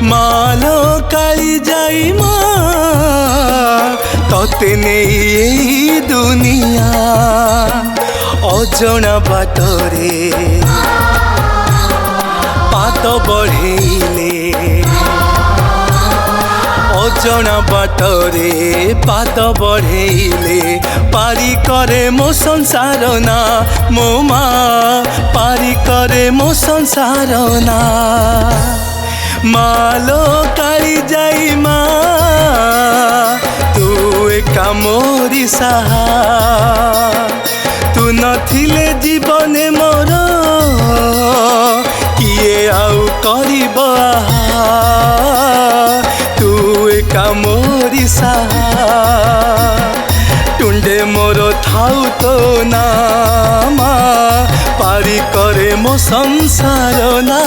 मालो काली जाई माँ तोते नहीं यही दुनिया अजणा बाटरे पाद बढ़ेले अजणा बाटरे पाद बढ़ेले पारी करे मो संसार ना मो माँ पारी करे मो संसार ना मालो काली जाई माँ तू एका मोरी साहा तू नथिले जीवने मोर किए आउ करिब तू एका मोरी साहा टुंडे मोर थाउ तो नामा पारी करे मो संसार ना।